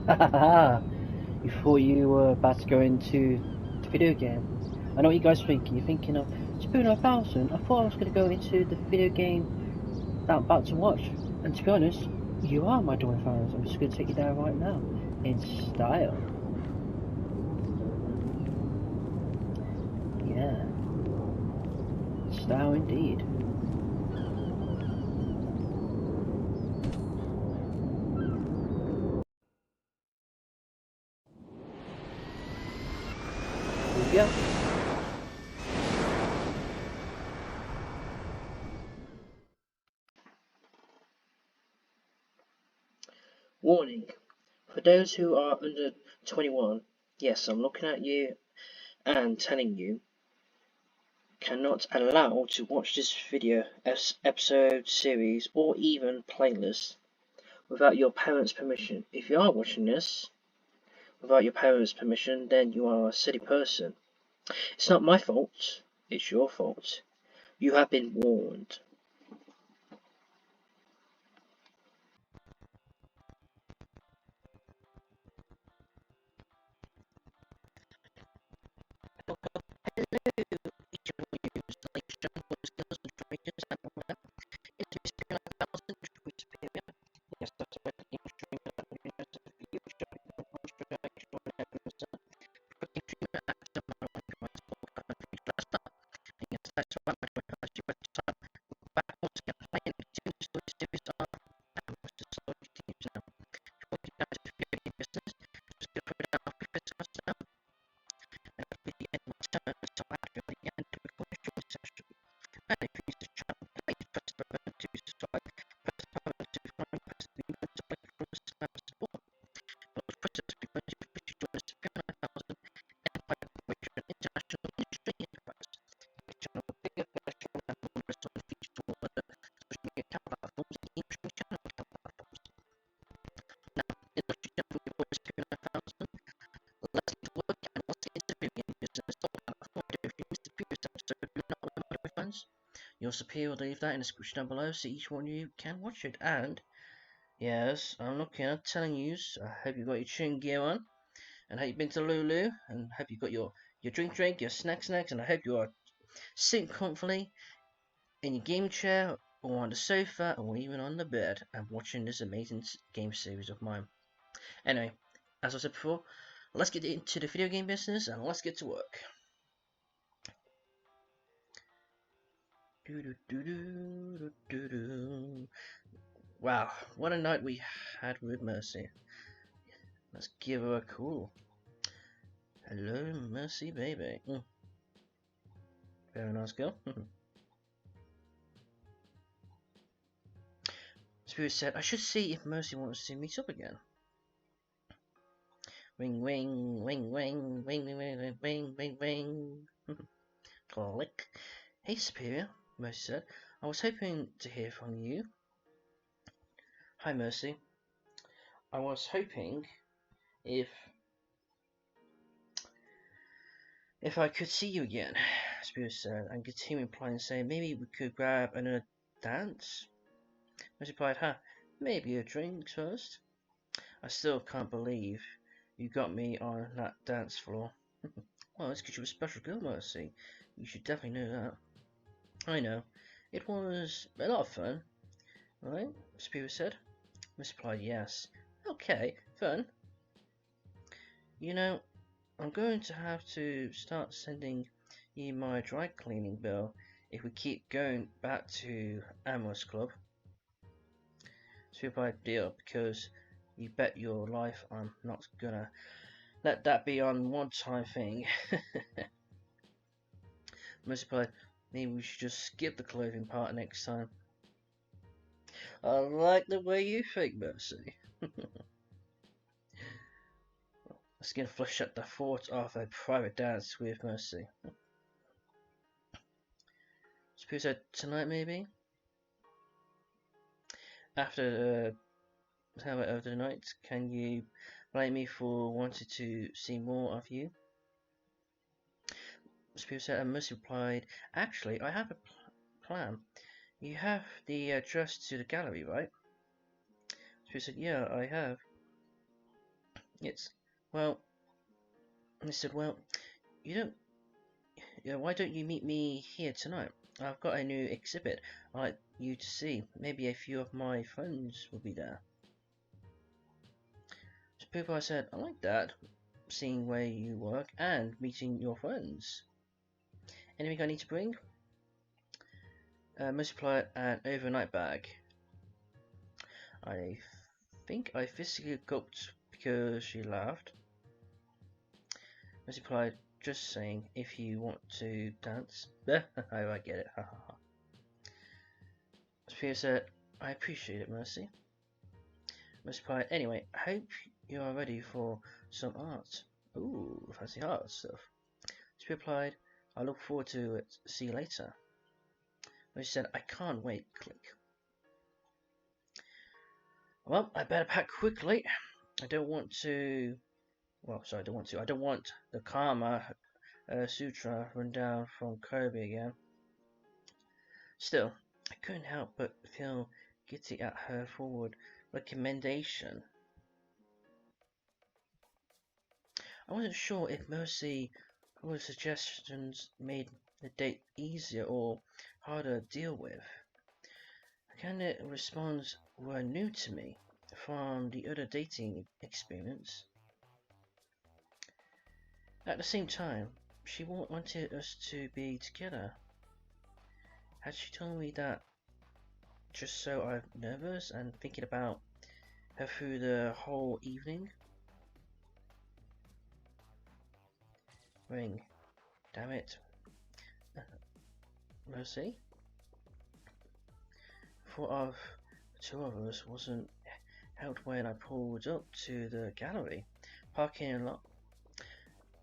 Ha ha ha! You thought you were about to go into the video game. I know what you guys are thinking. You're thinking of Spoon 1000. I thought I was going to go into the video game that I'm about to watch. And to be honest, you are my door fans. I'm just going to take you there right now. In style. Yeah. Style indeed. Here we go. Warning. For those who are under 21, yes, I'm looking at you and telling you, cannot allow to watch this video, episode, series, or even playlist without your parents' permission. If you are watching this without your parents' permission, then you are a silly person. It's not my fault, it's your fault. You have been warned. Your superior will leave that in the description down below so each one of you can watch it. And yes, I'm looking at telling you, I hope you've got your chewing gear on, and I hope you've been to Lulu, and I hope you've got your drink, your snacks, and I hope you are sitting comfortably in your game chair, or on the sofa, or even on the bed, and watching this amazing game series of mine. Anyway, as I said before, let's get into the video game business, and let's get to work. Wow, what a night we had with Mercy. Let's give her a call. Hello, Mercy, baby. Very nice girl. Spirit said, I should see if Mercy wants to meet up again. Ring, ring, ring, ring, ring, ring, ring, ring, ring, ring. Click. Hey, Superior, Mercy said. I was hoping to hear from you. Hi, Mercy. I was hoping if I could see you again, Spirit said, and continued replying saying maybe we could grab another dance. Mercy replied, maybe a drink first. I still can't believe you got me on that dance floor. Well, it's because you're a special girl, Mercy. You should definitely know that. I know. It was a lot of fun, right? Spirit said. Mercy replied, yes. Okay, fun. You know, I'm going to have to start sending you my dry cleaning bill if we keep going back to Amorous Club. Spirit replied, deal, because you bet your life I'm not gonna let that be on one-time thing. Mercy replied, maybe we should just skip the clothing part next time. I like the way you think, Mercy. Let's get flush out the thought of a private dance with Mercy. Suppose tonight, maybe? After the night, can you blame me for wanting to see more of you? Suppose and Mercy replied, actually, I have a plan. You have the address to the gallery, right? Suppose said, yeah, I have. It's, well, I said, well, you don't, yeah, why don't you meet me here tonight? I've got a new exhibit I'd like you to see. Maybe a few of my friends will be there. So people, I said, I like that, seeing where you work and meeting your friends. Anything I need to bring? Multiply an overnight bag. I think I physically gulped because she laughed. Multiplied, just saying, if you want to dance. I get it, ha ha ha. Sophia said, I appreciate it, Mercy. Multiplied, anyway, I hope you are ready for some art. Ooh, fancy art stuff. Sophia replied, I look forward to it. See you later. Mercy said, I can't wait. Click. Well, I better pack quickly. I don't want to. Well, sorry, I don't want to. I don't want the Karma Sutra run down from Kirby again. Still, I couldn't help but feel giddy at her forward recommendation. I wasn't sure if Mercy's suggestions made the date easier or harder to deal with. The candid responses were new to me from the other dating experience. At the same time, she wanted us to be together. Had she told me that just so I'm nervous and thinking about her through the whole evening? Ring. Damn it. Mercy? Thought of the two of us wasn't held when I pulled up to the gallery parking lot.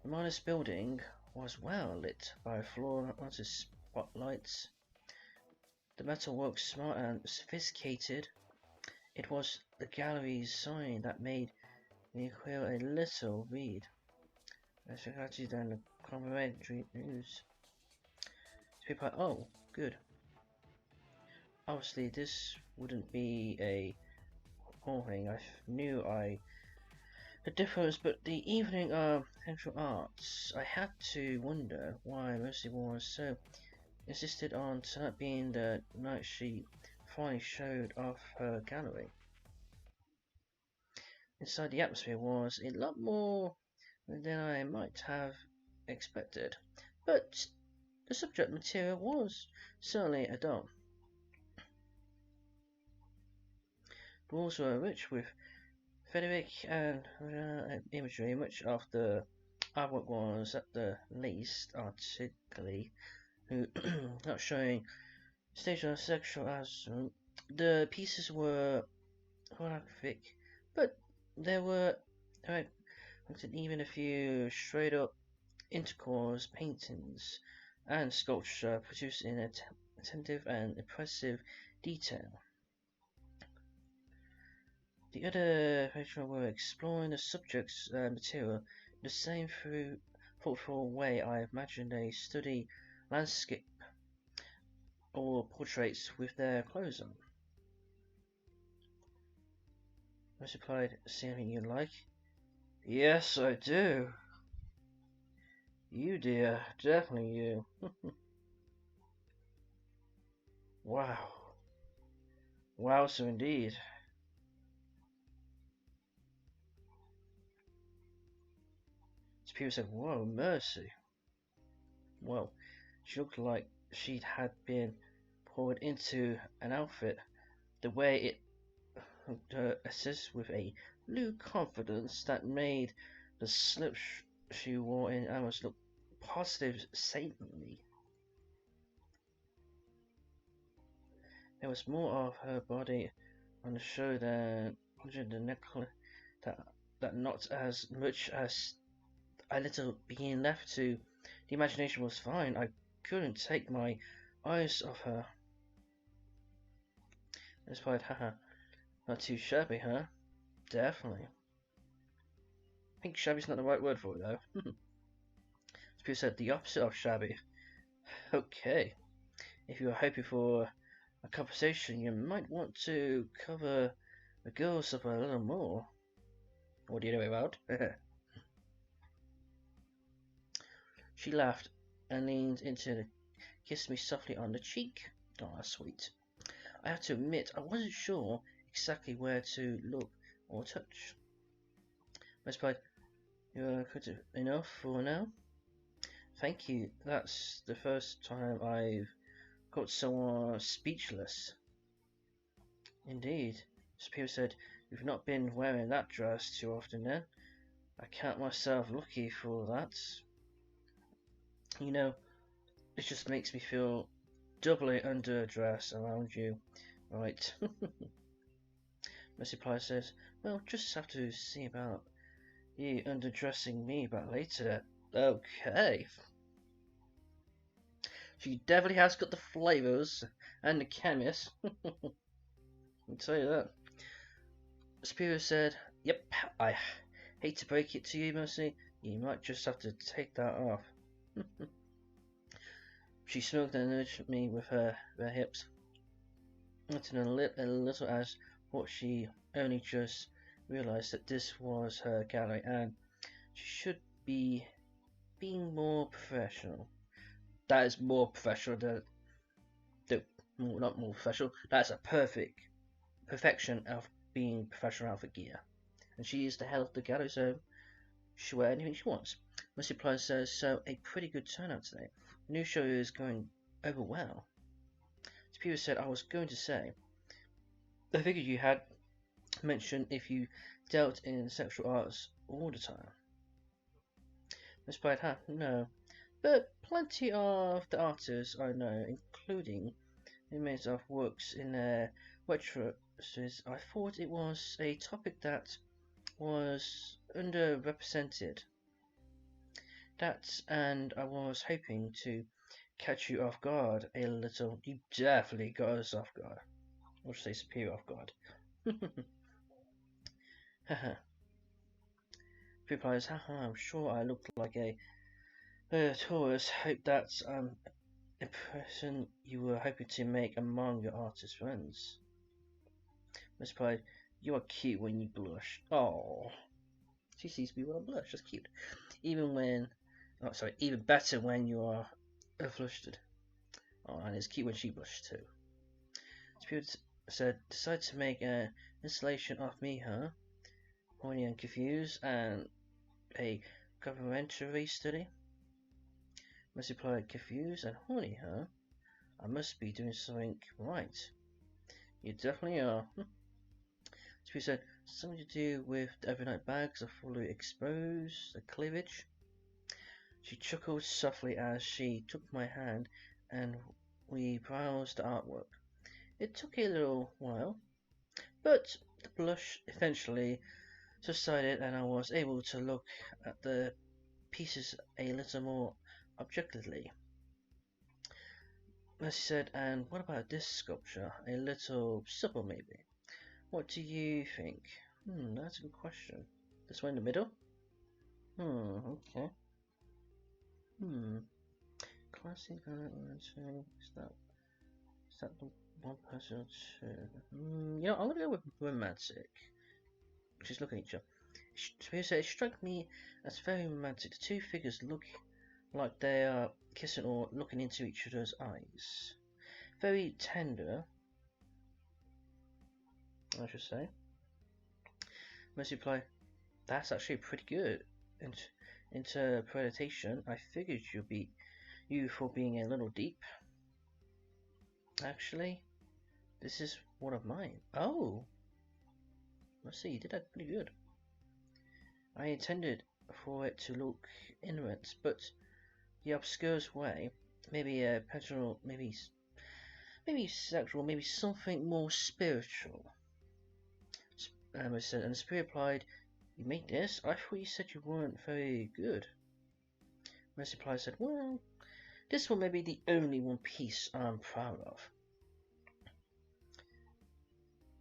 The modest building was well lit by fluorescent spotlights. The metalwork smart and sophisticated. It was the gallery's sign that made me feel a little read. Less regarded than the complimentary news. People like, oh, good. Obviously, this wouldn't be a whole thing. I knew the difference, but the evening of Central Arts, I had to wonder why Mercy was so insisted on tonight being the night she finally showed off her gallery. Inside, the atmosphere was a lot more than I might have expected, but the subject material was certainly a dome. The walls were rich with Frederick and imagery. Much of the artwork was at the least artistically not showing stage of sexual assault. The pieces were pornographic, but there were even a few straight up intercourse paintings and sculpture produced in attentive and impressive detail. The other patrons were exploring the subject's material in the same thoughtful way I imagined they study landscape or portraits with their clothes on. I replied, see anything you like? Yes, I do. You, dear, definitely you. Wow. Wow, so indeed. Peter said, whoa, Mercy. Well, she looked like she had been poured into an outfit. The way it hooked her assist with a new confidence that made the slip she wore in Amorous look positive saintly. There was more of her body on the show than the necklace that not as much as a little being left to the imagination was fine. I couldn't take my eyes off her. I replied, haha, not too shabby, huh? Definitely. I think shabby's not the right word for it, though. People said the opposite of shabby. Okay. If you are hoping for a conversation, you might want to cover the girls up a little more. Or the other way around. She laughed and leaned into the kissed me softly on the cheek. Oh, that's sweet. I have to admit, I wasn't sure exactly where to look or touch. I replied, "You're good enough for now." "Thank you. That's the first time I've got someone speechless." "Indeed," Spear said. "You've not been wearing that dress too often then. I count myself lucky for that. You know, it just makes me feel doubly underdressed around you, right?" Mercy Pie says, "Well, just have to see about you underdressing me back later." Okay. She definitely has got the flavours and the chemist. I'll tell you that. Spear said, "Yep, I hate to break it to you, Mercy. You might just have to take that off." She smoked and nudged me with her hips, until a little as what she only just realized that this was her gallery and she should be being more professional. That is more professional than not more professional. That's a perfection of being professional outfit gear. And she is the head of the gallery, so she'll wear anything she wants. Mercy Pie says, "So a pretty good turnout today. The new show is going over well." Spear said, "I was going to say, I figured you had mentioned if you dealt in sexual arts all the time." Miss Pie had, "No, but plenty of the artists I know, including inmates of works in their retrospectives. I thought it was a topic that was underrepresented. That, and I was hoping to catch you off guard a little." You definitely got us off guard. Or say superior off guard. Haha. Replies, "Haha, I'm sure I looked like a tourist. Hope that's impression you were hoping to make among your artist friends." Miss replied, "You are cute when you blush." Oh, she sees me when I blush. That's cute. Even better when you are flustered. Oh, and it's cute when she blushes too. Spirit said, "Decide to make an installation of me, huh? Horny and confused, and a complimentary study." Miss replied, "Confused and horny, huh? I must be doing something right." "You definitely are." Spirit said, "Something to do with the overnight bags that fully expose the cleavage." She chuckled softly as she took my hand and we browsed the artwork. It took a little while, but the blush eventually subsided and I was able to look at the pieces a little more objectively. Mercy said, "And what about this sculpture? A little supple, maybe? What do you think?" That's a good question. This one in the middle? Okay. Classic is that the one person or two? I'm gonna go with romantic. She's looking at each other. It struck me as very romantic. The two figures look like they are kissing or looking into each other's eyes. Very tender, I should say. Mercy replied, "That's actually pretty good interpretation. I figured you for being a little deep. Actually, this is one of mine." Oh, let's see, you did that pretty good. "I intended for it to look intimate, but the obscure way, maybe a petrol, maybe sexual, maybe something more spiritual." I said, and the spirit replied, "You made this? I thought you said you weren't very good." Mercy replied, said, "Well, this one may be the only one piece I'm proud of."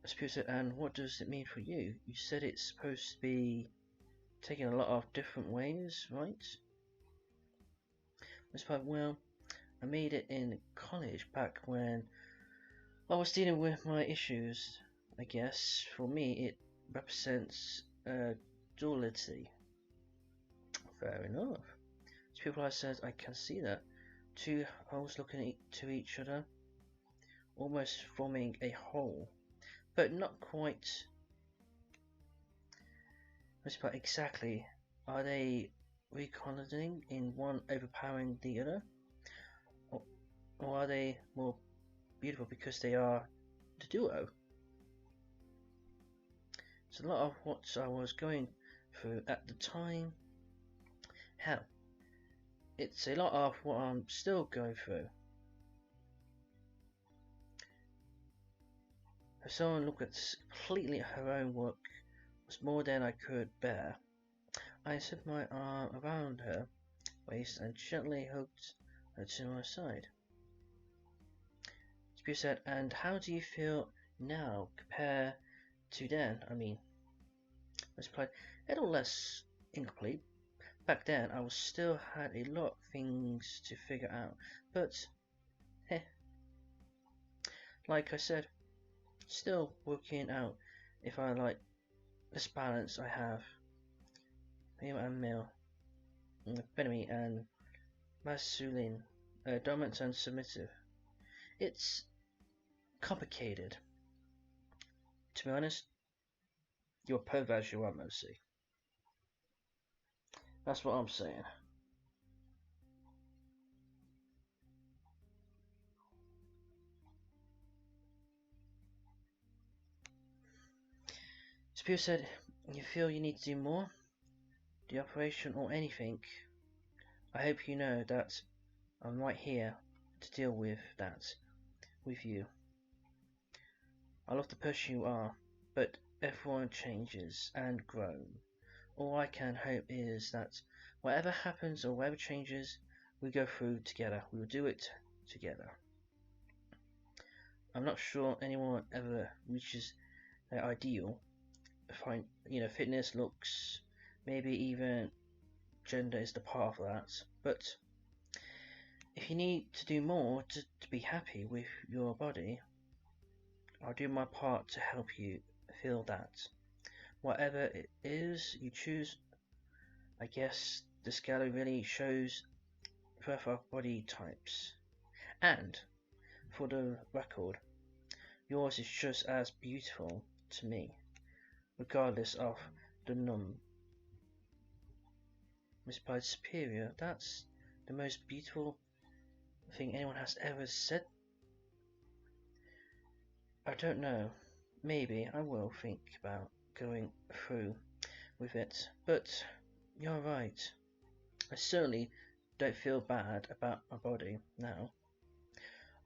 The spirit said, "And what does it mean for you? You said it's supposed to be taken a lot of different ways, right?" Mercy replied, "Well, I made it in college back when I was dealing with my issues. I guess for me it represents duality. Fair enough. To people I said, I can see that. Two holes looking to each other, almost forming a whole, but not quite. But exactly, are they reconciling in one overpowering the other, or are they more beautiful because they are the duo? It's a lot of what I was going through at the time. Hell, it's a lot of what I'm still going through. If someone looked at completely her own work was more than I could bear. I set my arm around her waist and gently hugged her to my side. Spear said, "And how do you feel now compared to then? I mean," I replied, "a little less incomplete. Back then I still had a lot of things to figure out, but like I said, still working out if I like this balance I have, female and male, enemy and masculine, dominant and submissive. It's complicated. To be honest, you're a pervert as you are, Mercy. That's what I'm saying." Spear said, "You feel you need to do more? The operation or anything? I hope you know that I'm right here to deal with that with you. I love the person you are, but everyone changes and grows. All I can hope is that whatever happens or whatever changes, we go through together. We will do it together. I'm not sure anyone ever reaches their ideal. Find, fitness, looks, maybe even gender is the part of that. But if you need to do more to be happy with your body, I'll do my part to help you feel that. Whatever it is you choose, I guess this gallery really shows perfect body types. And, for the record, yours is just as beautiful to me, regardless of the misapplied superior. That's the most beautiful thing anyone has ever said. I don't know. Maybe I will think about going through with it, but you're right. I certainly don't feel bad about my body now.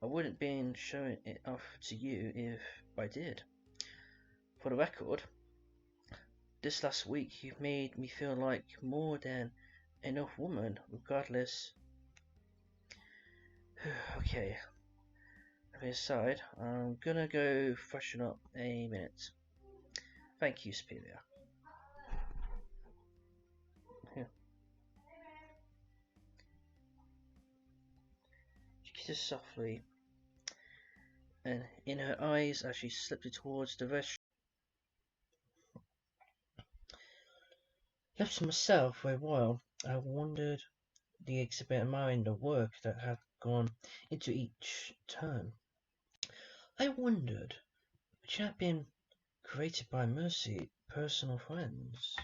I wouldn't be showing it off to you if I did. For the record, this last week you've made me feel like more than enough woman, regardless. Okay. Aside, I'm gonna go freshen up a minute. Thank you, Superior. She kisses softly, and in her eyes as she slipped towards the restroom. Left to myself for a while, I wondered the exhibit admiring the work that had gone into each turn. I wondered which had been created by Mercy personal friends.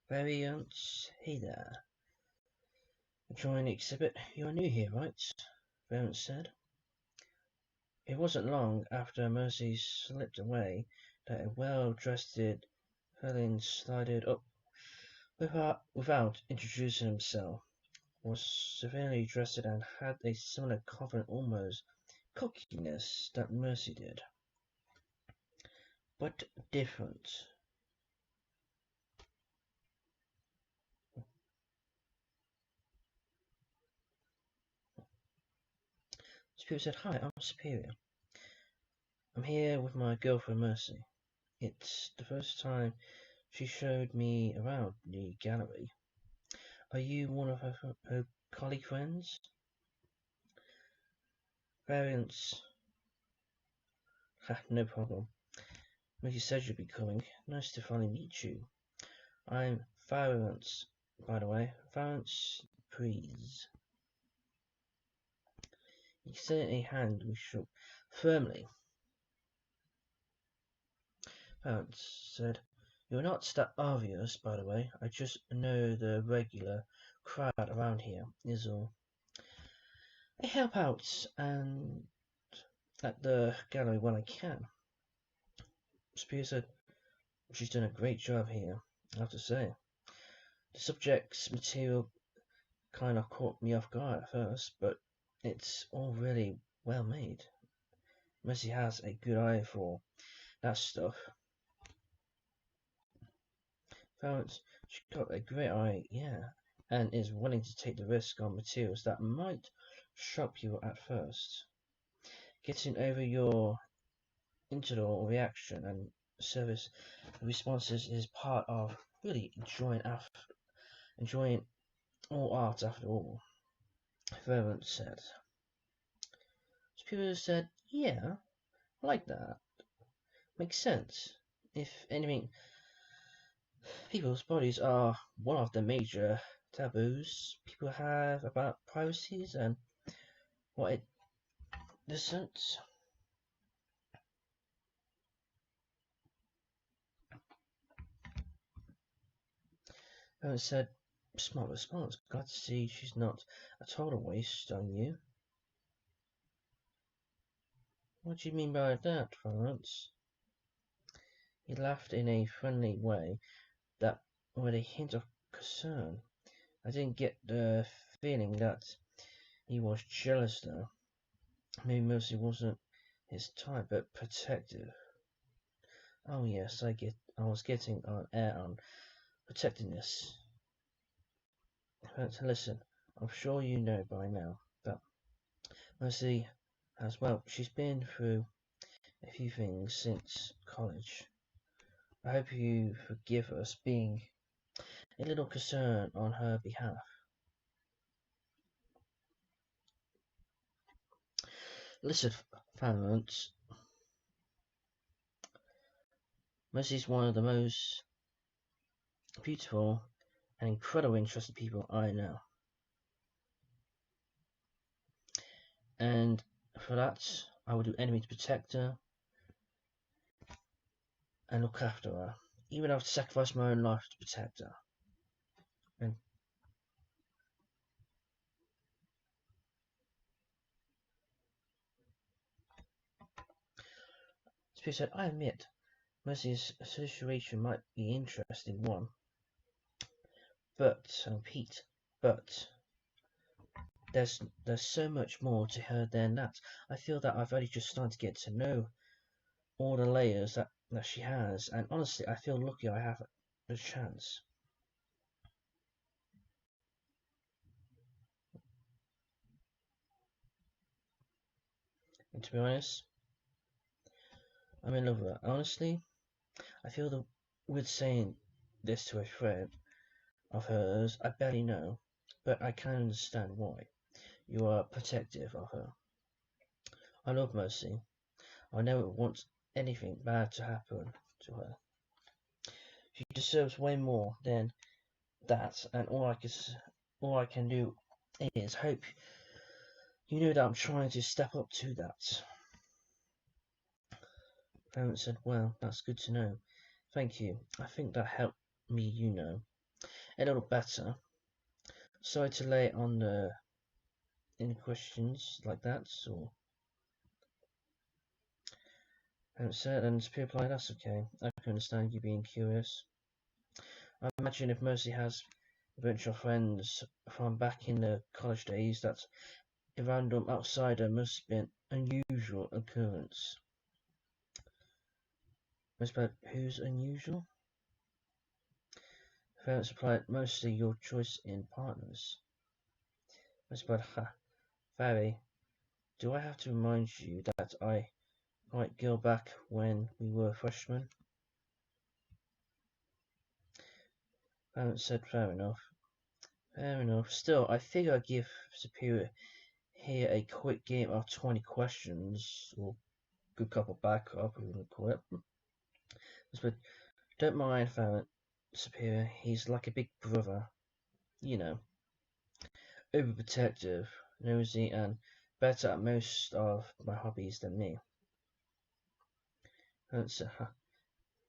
Variants, hey there. Enjoying the exhibit? You're new here, right? Variant said. It wasn't long after Mercy slipped away that a well-dressed felon slided up without introducing himself. Was severely dressed and had a similar confident, almost cockiness that Mercy did, but different. Superior said, "Hi, I'm Superior. I'm here with my girlfriend Mercy. It's the first time She showed me around the gallery. Are you one of her colleague friends? Variants. Ha, no problem. Mickey said you'd be coming. Nice to finally meet you. I'm Variants, by the way. Variants, please. He said a hand we shook firmly. Variants said, "You're not that obvious, by the way. I just know the regular crowd around here is all. I help out and at the gallery when I can." Spear said, "She's done a great job here, I have to say. The subject's material kind of caught me off guard at first, but it's all really well made. Mercy has a good eye for that stuff." Found she got a great eye, yeah, and is willing to take the risk on materials that might shock you at first. Getting over your initial reaction and service responses is part of really enjoying all art after all, Vernon said. Spears said, "Yeah, I like that. Makes sense. If anything, people's bodies are one of the major taboos people have about privacy and what it doesn't." Vernon said, "Smart response. Glad to see she's not a total waste on you." "What do you mean by that, Florence?" He laughed in a friendly way that with a hint of concern. I didn't get the feeling that he was jealous though. Maybe Mercy wasn't his type, but protective. Oh yes, I was getting on air on protectiveness. But listen, I'm sure you know by now that Mercy has, well, she's been through a few things since college. I hope you forgive us being a little concerned on her behalf. Listen, Valence, Mercy's one of the most beautiful and incredibly interesting people I know. And for that, I would do anything to protect her and look after her. Even if I have to sacrifice my own life to protect her. And Spear said, "I admit, Mercy's situation might be an interesting one. But, Pete, but there's so much more to her than that. I feel that I've only just started to get to know all the layers that she has, and honestly, I feel lucky I have the chance." And to be honest, I'm in love with her. Honestly, I feel the weird saying this to a friend of hers I barely know, but I can understand why. You are protective of her. I love Mercy. I never want anything bad to happen to her. She deserves way more than that, and all I can do is hope you know that I'm trying to step up to that. Parents said, "Well, that's good to know. Thank you. I think that helped me, a little better. Sorry to lay on the any questions like that, or..." Parents said, and Spear replied, "That's okay. I can understand you being curious. I imagine if Mercy has a bunch of friends from back in the college days, that a random outsider must have been an unusual occurrence." But who's unusual? Parents replied, "Mostly your choice in partners." But Barry, do I have to remind you that I might go back when we were freshmen? Parent said, fair enough. Fair enough. Still, I figure I'd give Superior here a quick game of 20 questions, or good couple backup, if you want to call it. But don't mind Parent Superior, he's like a big brother. You know, overprotective, nosy, and better at most of my hobbies than me. Parent said,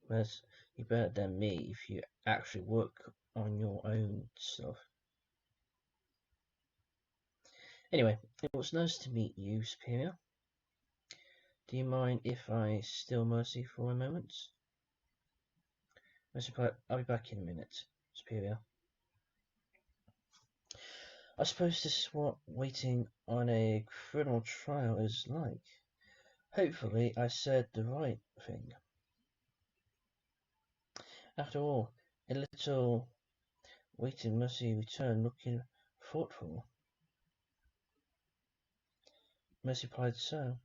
Whereas you're better than me if you actually work on your own stuff. Anyway, it was nice to meet you, Superior. Do you mind if I steal Mercy for a moment? Mercy replied, I'll be back in a minute, Superior. I suppose this is what waiting on a criminal trial is like. Hopefully I said the right thing. After all, a little waiting Mercy returned looking thoughtful. Mercy replied, so.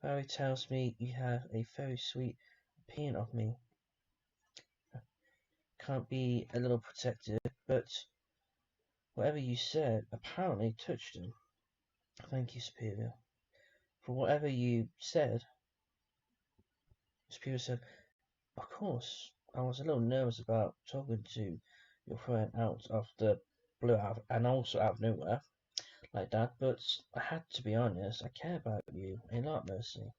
Barry tells me you have a very sweet opinion of me. Can't be a little protective, but whatever you said apparently touched him. Thank you, Superior. For whatever you said, Superior said, of course, I was a little nervous about talking to your friend out of the blue out and also out of nowhere like that, but I had to be honest, I care about you a lot, Mercy.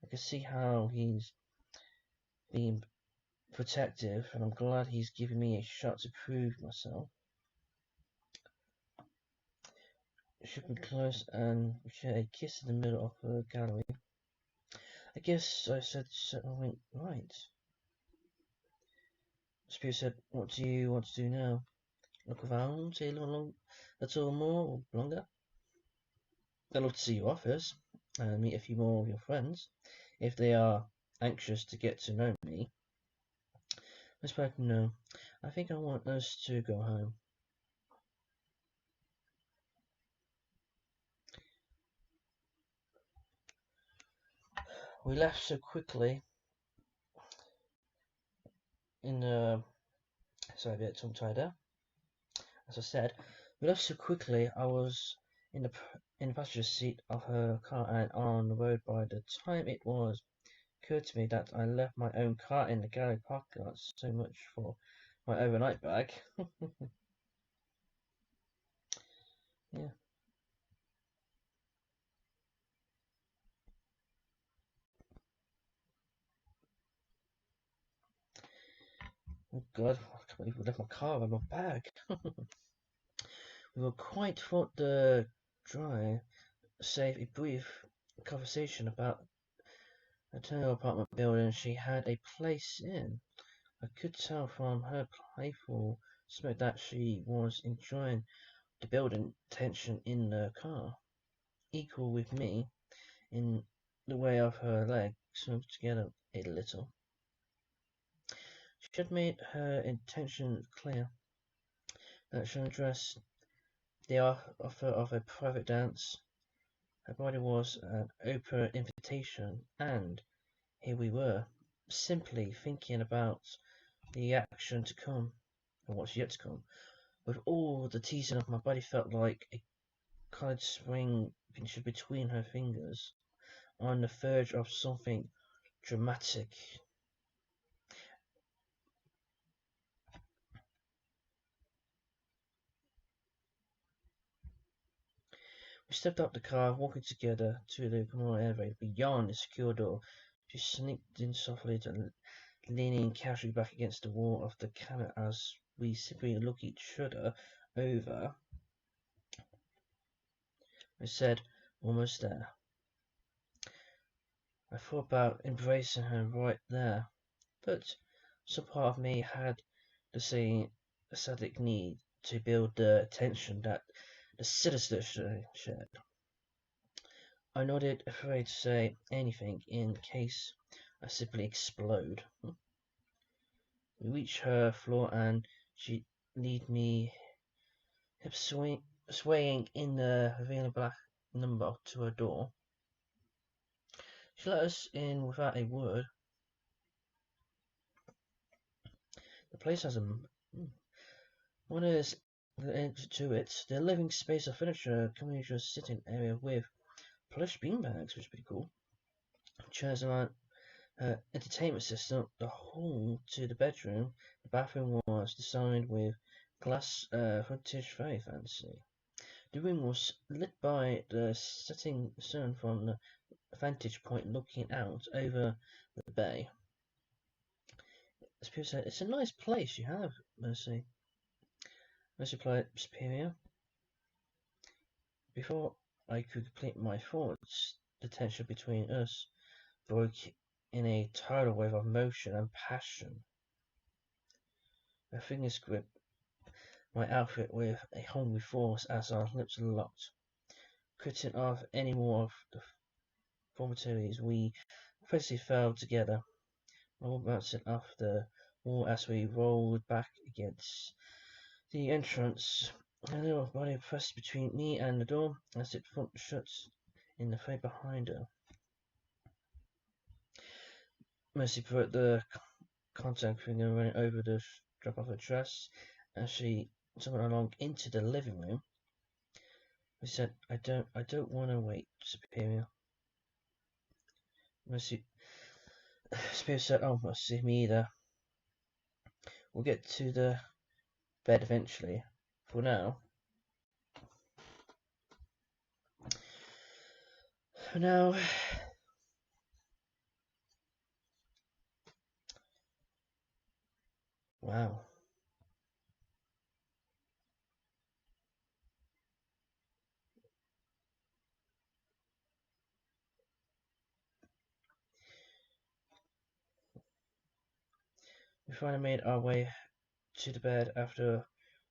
I can see how he's being protective, and I'm glad he's giving me a shot to prove myself. Shook me close and shared a kiss in the middle of the gallery. I guess I said something right. Spirit said, what do you want to do now? Look around, say a little more or longer? I'd love to see your office and meet a few more of your friends, if they are anxious to get to know me. Miss Black, no. I think I want us to go home. We left so quickly in the... Sorry, a bit tongue-tied there. As I said, we left so quickly I was in the passenger seat of her car and on the road by the time it was occurred to me that I left my own car in the gallery parking lot. So much for my overnight bag. Yeah. Oh God, I can't believe we left my car and my bag. We were quite thought the drive, save a brief conversation about a tunnel apartment building she had a place in. I could tell from her playful smirk that she was enjoying the building tension in the car, equal with me in the way of her legs moved together a little. She had made her intention clear that she addressed the offer of a private dance. Her body was an open invitation, and here we were, simply thinking about the action to come, and what's yet to come. With all the teasing of my body felt like a colored string pinched between her fingers, on the verge of something dramatic. We stepped out the car, walking together to the communal elevator beyond the secure door. She sneaked in softly, leaning casually back against the wall of the cabin as we simply looked each other over. I said, almost there. I thought about embracing her right there, but some part of me had the same sadistic need to build the tension that the sinister shared. I nodded, afraid to say anything in case I simply explode. We reached her floor and she lead me hip swaying in the revealing black number to her door. She let us in without a word. The place has a... One is to it, the living space of furniture, communal sitting area with plush beanbags, which is pretty cool. Chairs around entertainment system. The hall to the bedroom. The bathroom was designed with glass frontage, very fancy. The room was lit by the setting sun from the vantage point looking out over the bay. As people said, it's a nice place you have, Mercy. Mercy replied, Superior. Before I could complete my thoughts, the tension between us broke in a tidal wave of motion and passion. Her fingers gripped my outfit with a hungry force as our lips locked. Cutting off any more of the formalities, we quickly fell together. My wall bounced off the wall as we rolled back against the entrance. A little body pressed between me and the door as it front shut in the face behind her. Mercy put the contact finger running over the strap of her dress as she stumbled along into the living room. We said, I don't want to wait, Superior. Mercy Superior said, oh, Mercy, me either. We'll get to the bed eventually. For now, wow. We finally made our way to the bed after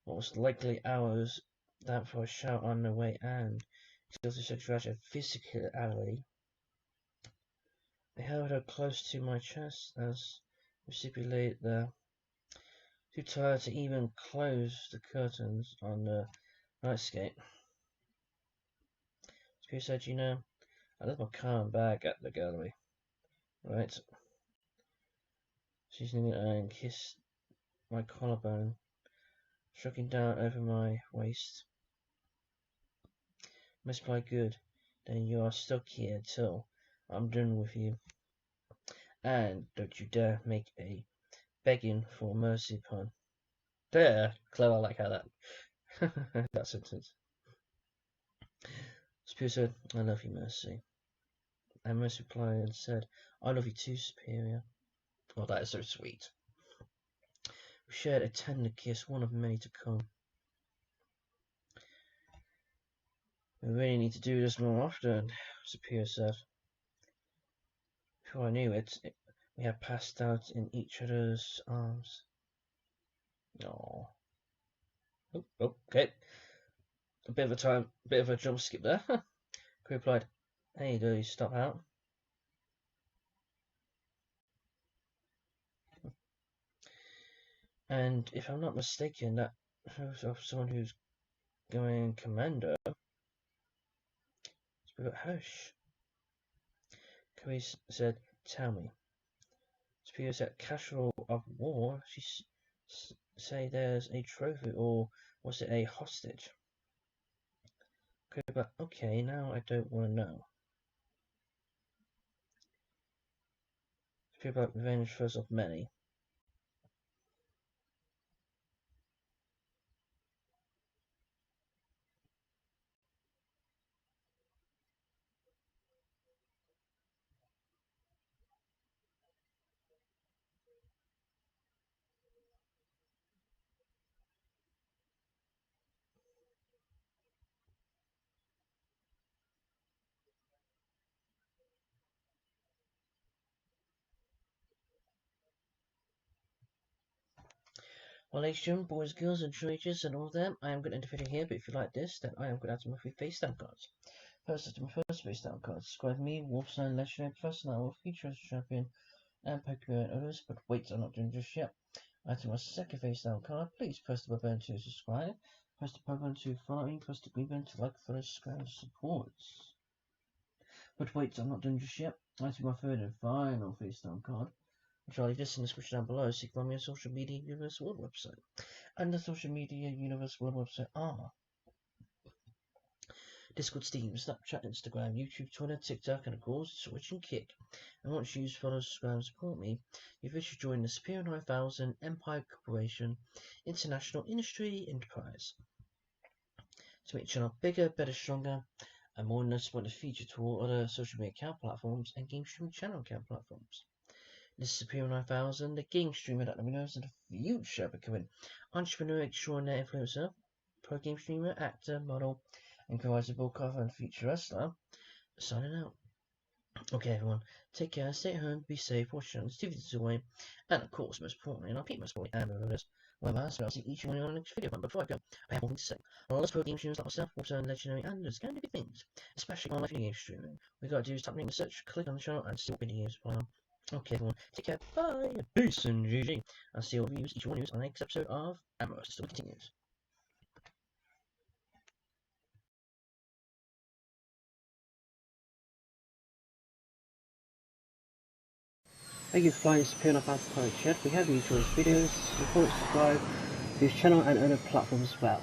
what was likely hours, that for a shout on the way and exhausted sexuality and physicality. I held her close to my chest as we simply lay there, too tired to even close the curtains on the nightscape. Spirit said, you know, I left my car and bag at the gallery. Right? She leaned and kissed my collarbone, stroking down over my waist. Must play good. Then you are stuck here till I'm done with you. And don't you dare make a begging for mercy pun. There, clever, I like how that that sentence. Spirit said, I love you, Mercy. And Mercy replied and said, I love you too, Superior. Oh, that is so sweet. We shared a tender kiss, one of many to come. We really need to do this more often, Superior said. Before I knew it, we had passed out in each other's arms. Aww. Oh, okay. A bit of a jump skip there. He replied, hey, do you stop out? And if I'm not mistaken, that shows of someone who's going commando. Spirit, hush. Curry said, tell me. Spirit said, casual of war? She say there's a trophy, or was it a hostage? Curry, okay, now I don't want to know. Spirit, revenge first of many. Well, ladies and gentlemen, boys, girls, and teenagers, and all of them, I am going to end the video here, but if you like this, then I am going to add some of my face down cards. First, to my first face down card. Describe me, Wolfstone, Legendary, Professional, Feature Champion, and Pokemon and others, but wait, I'm not doing just yet. Add to my second face down card. Please press the button to subscribe, press the button to follow me, press the green button to like, follow, subscribe, and support. But wait, I'm not done just yet. Add to my third and final face down card. which I'll leave this in the description down below, so you can find me on social media universe world website. And the social media universe world website are Discord, Steam, Snapchat, Instagram, YouTube, Twitter, TikTok, and of course Twitch and Kick. And once you use, follow, subscribe, and support me, you've officially joined the Superior 9000 Empire Corporation International Industry Enterprise to make the channel bigger, better, stronger, and more noticeable in the future to all other social media account platforms and game streaming channel account platforms. This is Superior 9000, the game streamer that knows in the future becoming entrepreneur, extraordinary influencer, pro game streamer, actor, model, and co-writer, broadcaster, and future wrestler. Signing out. Okay, everyone, take care, stay at home, be safe, watch your TV away, and of course, most importantly, and I'll keep most importantly, and remember this, wear masks, I'll see each one on the next video. But before I go, I have one thing to say. Let's pro game streamers like myself, also legendary, and there's going to be things, especially online video game streaming. We gotta do is tap in the search, click on the channel, and see what videos play on. Okay, everyone, take care, bye, peace, and GG. I'll see all of you, each one of you, on the next episode of Amorous. Still continues. Thank you for flying Superior 9000 Chat. We have you enjoyed this videos, support, subscribe to this channel and other platforms as well.